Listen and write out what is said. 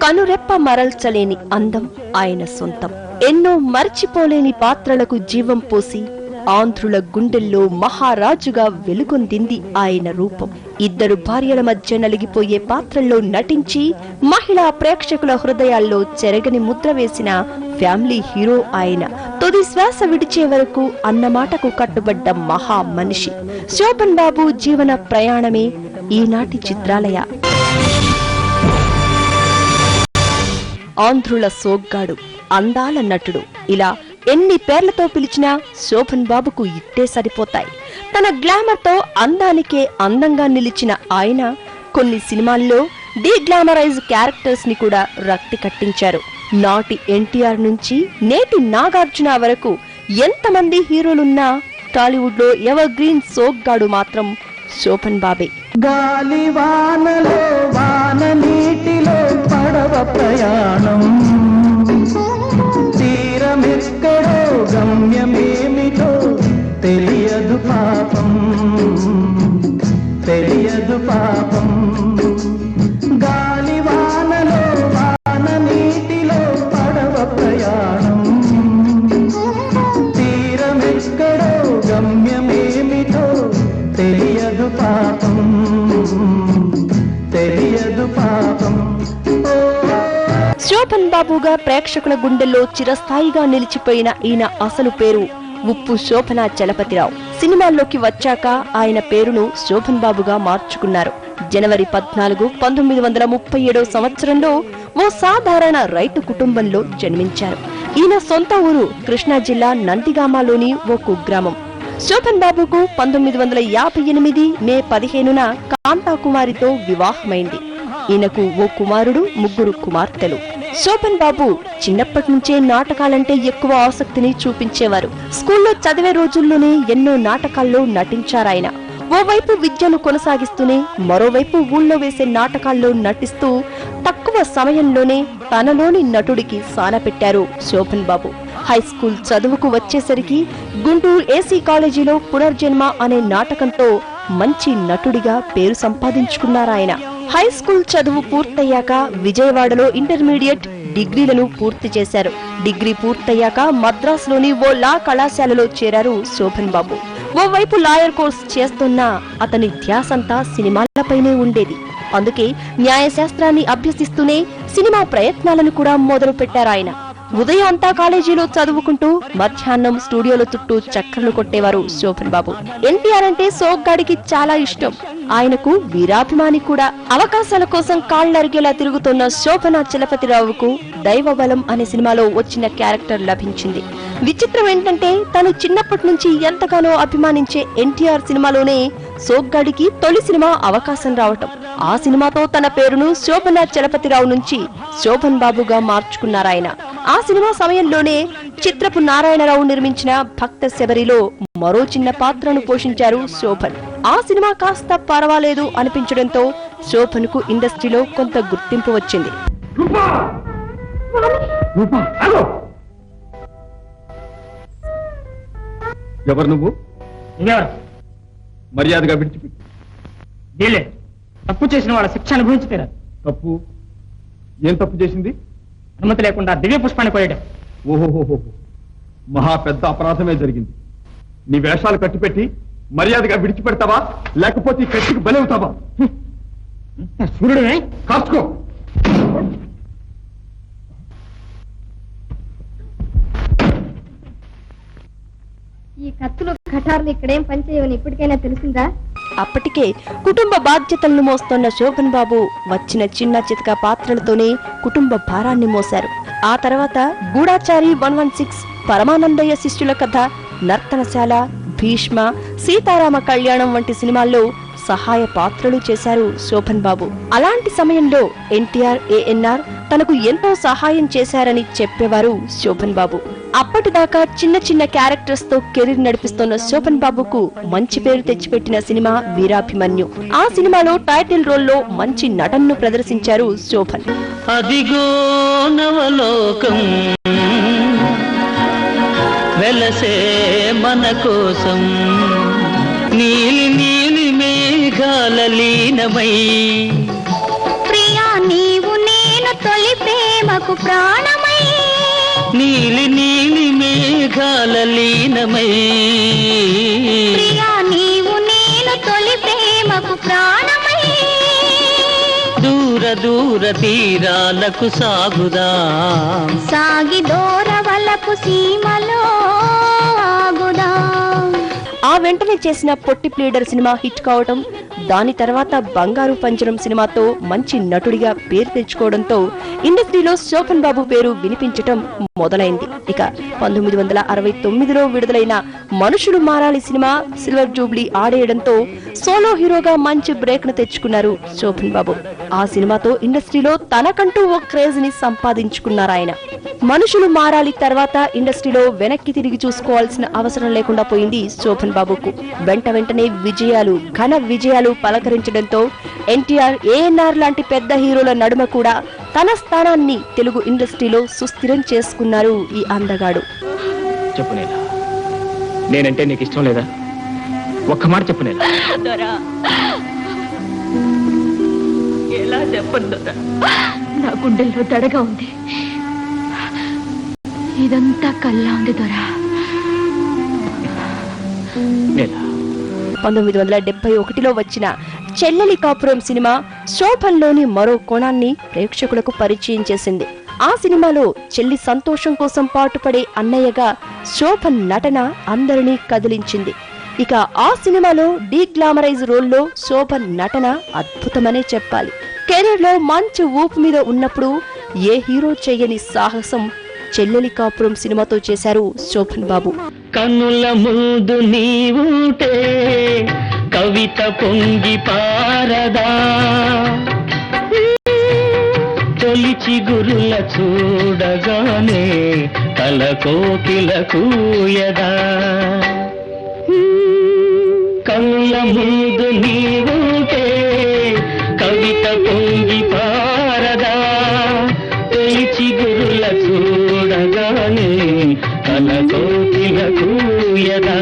కనురెప్ప మరల్చలేని అందం ఆయన సొంతం. ఎన్నో మర్చిపోలేని పాత్రలకు జీవం పోసి ఆంధ్రుల గుండెల్లో మహారాజుగా వెలుగొందింది ఆయన రూపం. ఇద్దరు భార్యల మధ్య నలిగిపోయే పాత్రల్లో నటించి మహిళా ప్రేక్షకుల హృదయాల్లో చెరగని ముద్ర వేసిన ఫ్యామిలీ హీరో ఆయన. తుది శ్వాస విడిచే వరకు అన్నమాటకు కట్టుబడ్డ మహా మనిషి. శోభన్ బాబు జీవన ప్రయాణమే ఈనాటి చిత్రాలయ. ఆంధ్రుల సోగ్గాడు, అందాల నటుడు, ఇలా ఎన్ని పేర్లతో పిలిచినా శోభన్ బాబుకు ఇట్టే సరిపోతాయి. తన గ్లామర్ తో అందానికే అందంగా నిలిచిన ఆయన కొన్ని సినిమాల్లో డీగ్లామరైజ్ క్యారెక్టర్స్ ని కూడా రక్తి కట్టించారు. నాటి ఎన్టీఆర్ నుంచి నేటి నాగార్జున వరకు ఎంతమంది హీరోలున్నా టాలీవుడ్ లో ఎవర్ గ్రీన్ సోగ్గాడు మాత్రం శోభన్ బాబే. గాలి వానలో వాన నీటిలో పడవ ప్రయాణం, తీరమెక్కడో గమ్యమేమిటో తెలియదు పాపం, తెలియదు పాపం. గాలి వానలో వాన నీటిలో పడవ ప్రయాణం, తీరమెక్కడో గమ్యమేమిటో తెలియదు పాపం, తెలియదు పాపం. శోభన్ బాబుగా ప్రేక్షకుల గుండెల్లో చిరస్థాయిగా నిలిచిపోయిన ఈయన అసలు పేరు ఉప్పు శోభన చలపతిరావు. సినిమాల్లోకి వచ్చాక ఆయన పేరును శోభన్ బాబుగా మార్చుకున్నారు. జనవరి 14, 1937 సంవత్సరంలో ఓ సాధారణ రైతు కుటుంబంలో జన్మించారు. ఈయన సొంత ఊరు కృష్ణా జిల్లా నందిగామలోని ఓ కుగ్రామం. శోభన్ బాబుకు 1958 మే 15న కాంతాకుమారితో వివాహమైంది. ఈయనకు ఓ కుమారుడు, 3 కుమార్తెలు. శోభన్ బాబు చిన్నప్పటి నుంచే నాటకాలంటే ఎక్కువ ఆసక్తిని చూపించేవారు. స్కూల్లో చదివే రోజుల్లోనే ఎన్నో నాటకాల్లో నటించారాయన. ఓవైపు విద్యను కొనసాగిస్తూనే మరోవైపు ఊళ్ళో వేసే నాటకాల్లో నటిస్తూ తక్కువ సమయంలోనే తనలోని నటుడికి సానపెట్టారు శోభన్ బాబు. హై స్కూల్ చదువుకు వచ్చేసరికి గుంటూరు ఏసీ కాలేజీలో పునర్జన్మ అనే నాటకంతో మంచి నటుడిగా పేరు సంపాదించుకున్నారాయన. హై స్కూల్ చదువు పూర్తయ్యాక విజయవాడలో ఇంటర్మీడియట్, డిగ్రీలను పూర్తి చేశారు. డిగ్రీ పూర్తయ్యాక మద్రాసులోని ఓ లా కళాశాలలో చేరారు శోభన్ బాబు. ఓవైపు లాయర్ కోర్స్ చేస్తున్నా అతని ధ్యాసంతా సినిమాలపైనే ఉండేది. అందుకే న్యాయశాస్త్రాన్ని అభ్యసిస్తూనే సినిమా ప్రయత్నాలను కూడా మొదలు పెట్టారాయన. ఉదయం అంతా కాలేజీలో చదువుకుంటూ మధ్యాహ్నం స్టూడియోల చుట్టూ చక్కర్లు కొట్టేవారు శోభన్ బాబు. ఎన్టీఆర్ అంటే సోగ్గాడికి చాలా ఇష్టం. ఆయనకు వీరాభిమాని కూడా. అవకాశాల కోసం కాళ్లరిగేలా తిరుగుతున్న శోభన చలపతిరావుకు దైవబలం అనే సినిమాలో వచ్చిన క్యారెక్టర్ లభించింది. విచిత్రం ఏంటంటే తను చిన్నప్పటి నుంచి ఎంతగానో అభిమానించే ఎన్టీఆర్ సినిమాలోనే సోగ్గాడికి తొలి సినిమా అవకాశం రావటం. ఆ సినిమాతో తన పేరును శోభన చలపతిరావు నుంచి శోభన్ బాబుగా మార్చుకున్నారాయన. ఆ సినిమా సమయంలోనే చిత్రపు నారాయణరావు నిర్మించిన భక్త శబరిలో మరో చిన్న పాత్రను పోషించారు శోభన్. ఆ సినిమా కాస్త పర్వాలేదు అనిపించడంతో శోభన్ కు ఇండస్ట్రీలో కొంత గుర్తింపు వచ్చింది. ఎవరు నువ్వు? మర్యాదగా విడిచిపెట్టు. తప్పు చేసిన వాళ్ళ శిక్ష అనుభవించి తీరాలి. తప్పు? ఏం తప్పు చేసింది? అనుమతి లేకుండా దివ్య పుష్పాన్ని కోయడం. ఓహోహోహో, మహా పెద్ద అపరాధమే జరిగింది. నీ వేషాలు కట్టిపెట్టి మర్యాదగా విడిచిపెడతావా, లేకపోతే ఈ కట్టికి బలవుతావా? సూర్యుడే కాసుకో. ఈ కత్తులు కటార్లు ఇక్కడేం పనిచేయవని ఇప్పటికైనా తెలిసిందా? అప్పటికే కుటుంబ బాధ్యతలను మోస్తున్న శోభన్ బాబు వచ్చిన చిన్న చితక పాత్రలతోనే కుటుంబ భారాన్ని మోశారు. ఆ తర్వాత గూఢాచారి 116, పరమానందయ్య శిష్యుల కథ, నర్తనశాల, భీష్మ, సీతారామ కళ్యాణం వంటి సినిమాల్లో సహాయ పాత్రలు చేశారు శోభన్ బాబు. అలాంటి సమయంలో ఎన్టీఆర్, ఏఎన్ఆర్ తనకు ఎంతో సహాయం చేశారని చెప్పేవారు శోభన్ బాబు. అప్పటిదాకా చిన్న చిన్న క్యారెక్టర్స్ తో కెరీర్ నడిపిస్తున్న శోభన్ బాబుకు మంచి పేరు తెచ్చిపెట్టిన సినిమా వీరాభిమన్యు. ఆ సినిమాలో టైటిల్ రోల్లో మంచి నటనను ప్రదర్శించారు శోభన్. అదిగో నవలోకం వెలసే మన కోసం, నీలి నీలి మేఘాల లీనమై, ప్రియా నీవు నేను తొలి ప్రేమకు ప్రాణమై నీలి నీలి మేఘాల లీనమై ప్రియా నీవు నేను తొలి ప్రేమకు ప్రాణమై దూర దూర తీరాలకు సాగుదాం సాగి దూరవలపు సీమలో ఆగుదాం. ఆ వెంటనే చేసిన పొట్టి ప్లీడర్ సినిమా హిట్ కావటం, దాని తర్వాత బంగారు పంజరం సినిమాతో మంచి నటుడిగా పేరు తెచ్చుకోవడంతో ఇండస్ట్రీలో శోభన్ బాబు పేరు వినిపించటం మొదలైంది. ఇక 1969లో విడుదలైన మనుషులు మారాలి సినిమా సిల్వర్ జూబ్లీ ఆడేయడంతో సోలో హీరోగా మంచి బ్రేక్ ను తెచ్చుకున్నారు శోభన్ బాబు. ఆ సినిమాతో ఇండస్ట్రీలో తనకంటూ ఓ క్రేజ్ ని సంపాదించుకున్నారు ఆయన. మనుషులు మారాలి తర్వాత ఇండస్ట్రీలో వెనక్కి తిరిగి చూసుకోవాల్సిన అవసరం లేకుండా పోయింది శోభన్ బాబుకు. వెంటనే విజయాలు, ఘన విజయాలు పలకరించడంతో ఎన్టీఆర్, ఏఎన్ఆర్ లాంటి పెద్ద హీరోల నడుమ కూడా తన స్థానాన్ని తెలుగు ఇండస్ట్రీలో సుస్థిరం చేసుకున్నారు ఈ అందగాడు. చెప్పు నేలా, నేనంటే నీకు ఇష్టం లేదా? ఒక్క మాట చెప్పు నేలా. ఎలా చెప్పను, నా గుండెల్లో దడగా ఉంది. ఇదంతా కల్లా ఉంది దొరా. 1971లో వచ్చిన చెల్లెలి కాపురం సినిమా శోభన్లోని మరో కోణాన్ని ప్రేక్షకులకు పరిచయం చేసింది. ఆ సినిమాలో చెల్లి సంతోషం కోసం పాటుపడే అన్నయ్యగా శోభన్ నటన అందరినీ కదిలించింది. ఇక ఆ సినిమాలో డీగ్లామరైజ్ రోల్లో శోభన్ నటన అద్భుతమనే చెప్పాలి. కెరీర్ లో మంచి ఊపు మీద ఉన్నప్పుడు ఏ హీరో చేయని సాహసం చెల్లెలి కాపురం సినిమాతో చేశారు శోభన్ బాబు. కన్నుల ముందు నీవుంటే కవిత పొంగి పారదా, తొలిచి గురుల చూడగానే కల కోకిల కూయదా. కన్నుల ముందు నీవుంటే కవిత పొంగి పారదా, తొలిచి గురుల చూడగానే కల కోకిల కూయదా.